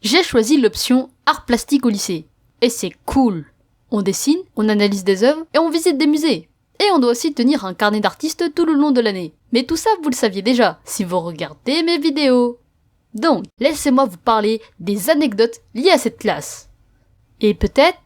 J'ai choisi l'option art plastique au lycée. Et c'est cool. On dessine, on analyse des œuvres et on visite des musées. Et on doit aussi tenir un carnet d'artistes tout le long de l'année. Mais tout ça, vous le saviez déjà, si vous regardez mes vidéos. Donc, laissez-moi vous parler des anecdotes liées à cette classe. Et peut-être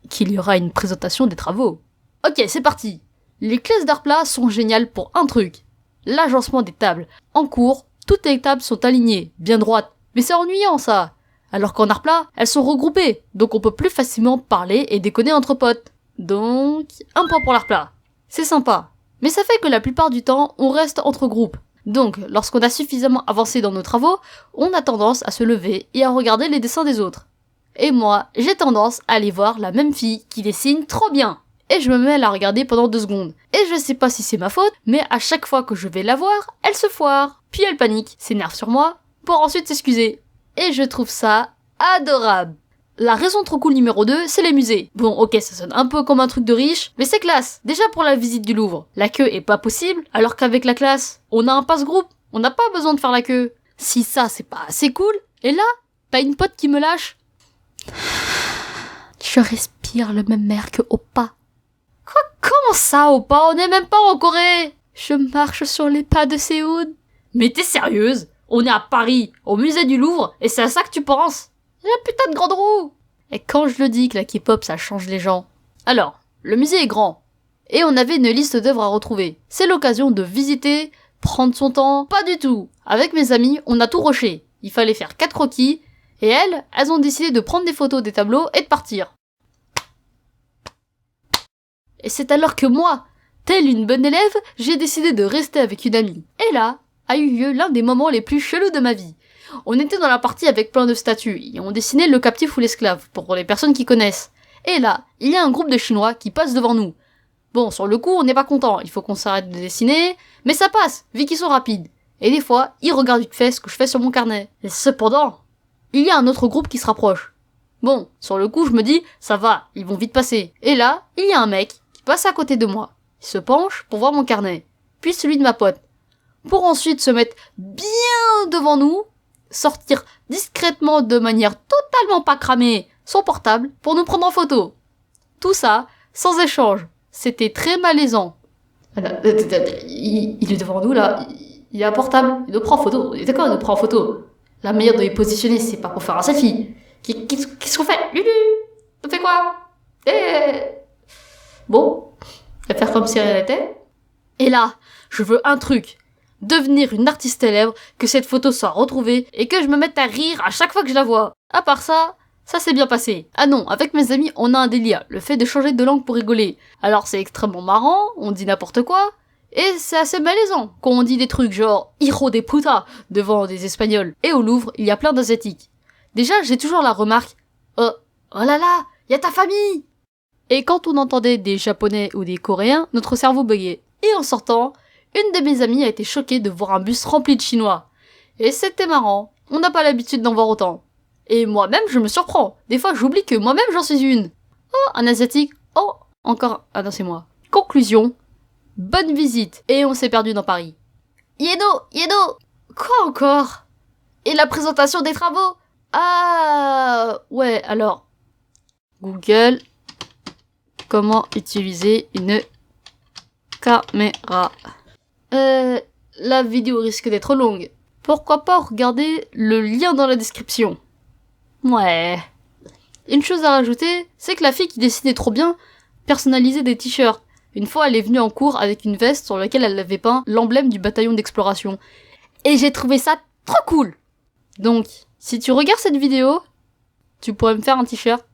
qu'il y aura une présentation des travaux. Ok, c'est parti. Les classes d'art plat sont géniales pour un truc. L'agencement des tables. En cours, toutes les tables sont alignées, bien droites. Mais c'est ennuyant ça. Alors qu'en art plat, elles sont regroupées, donc on peut plus facilement parler et déconner entre potes. Donc, un point pour l'art plat. C'est sympa. Mais ça fait que la plupart du temps, on reste entre groupes. Donc, lorsqu'on a suffisamment avancé dans nos travaux, on a tendance à se lever et à regarder les dessins des autres. Et moi, j'ai tendance à aller voir la même fille qui dessine trop bien. Et je me mets à la regarder pendant 2 secondes. Et je sais pas si c'est ma faute, mais à chaque fois que je vais la voir, elle se foire. Puis elle panique, s'énerve sur moi, pour ensuite s'excuser. Et je trouve ça adorable. La raison trop cool numéro 2, c'est les musées. Bon, ok, ça sonne un peu comme un truc de riche, mais c'est classe. Déjà pour la visite du Louvre, la queue est pas possible, alors qu'avec la classe, on a un passe-groupe, on n'a pas besoin de faire la queue. Si ça, c'est pas assez cool, et là, t'as une pote qui me lâche. Je respire le même air que Oppa. Quoi? Comment ça, Oppa? On n'est même pas en Corée. Je marche sur les pas de Séoul. Mais t'es sérieuse? On est à Paris, au musée du Louvre, et c'est à ça que tu penses? La putain de grande roue! Et quand je le dis que la K-pop ça change les gens. Alors, le musée est grand. Et on avait une liste d'œuvres à retrouver. C'est l'occasion de visiter, prendre son temps. Pas du tout! Avec mes amis, on a tout rushé. Il fallait faire 4 croquis, et elles ont décidé de prendre des photos des tableaux et de partir. Et c'est alors que moi, telle une bonne élève, j'ai décidé de rester avec une amie. Et là, a eu lieu l'un des moments les plus chelous de ma vie. On était dans la partie avec plein de statues, et on dessinait le captif ou l'esclave, pour les personnes qui connaissent. Et là, il y a un groupe de Chinois qui passe devant nous. Bon, sur le coup, on n'est pas content, il faut qu'on s'arrête de dessiner, mais ça passe, vu qu'ils sont rapides. Et des fois, ils regardent vite fait ce que je fais sur mon carnet. Et cependant, il y a un autre groupe qui se rapproche. Bon, sur le coup, je me dis, ça va, ils vont vite passer. Et là, il y a un mec qui passe à côté de moi. Il se penche pour voir mon carnet, puis celui de ma pote. Pour ensuite se mettre bien devant nous, sortir discrètement de manière totalement pas cramée son portable pour nous prendre en photo. Tout ça, sans échange. C'était très malaisant. Il est devant nous là, il a un portable, il nous prend en photo. D'accord, il nous prend en photo. La meilleure de les positionner, c'est pas pour faire un selfie. Qu'est-ce qu'on fait? Lulu, on fait quoi? Bon, on va faire comme si rien n'était. Et là, je veux un truc. Devenir une artiste célèbre, que cette photo soit retrouvée et que je me mette à rire à chaque fois que je la vois. À part ça, ça s'est bien passé. Ah non, avec mes amis, on a un délire, le fait de changer de langue pour rigoler. Alors c'est extrêmement marrant, on dit n'importe quoi, et c'est assez malaisant quand on dit des trucs genre « hijo de puta » devant des Espagnols. Et au Louvre, il y a plein d'Asiatiques. Déjà, j'ai toujours la remarque « oh là là, y a ta famille !» Et quand on entendait des Japonais ou des Coréens, notre cerveau buguait. Et en sortant, une de mes amies a été choquée de voir un bus rempli de Chinois. Et c'était marrant, on n'a pas l'habitude d'en voir autant. Et moi-même, je me surprends. Des fois, j'oublie que moi-même, j'en suis une. Oh, un Asiatique. Oh, encore. Ah non, c'est moi. Conclusion. Bonne visite. Et on s'est perdu dans Paris. Yedo. Quoi encore? Et la présentation des travaux? Ah, ouais, alors. Google. Comment utiliser une caméra? La vidéo risque d'être longue. Pourquoi pas regarder le lien dans la description? Ouais. Une chose à rajouter, c'est que la fille qui dessinait trop bien personnalisait des t-shirts. Une fois, elle est venue en cours avec une veste sur laquelle elle avait peint l'emblème du bataillon d'exploration. Et j'ai trouvé ça trop cool. Donc, si tu regardes cette vidéo, tu pourrais me faire un t-shirt.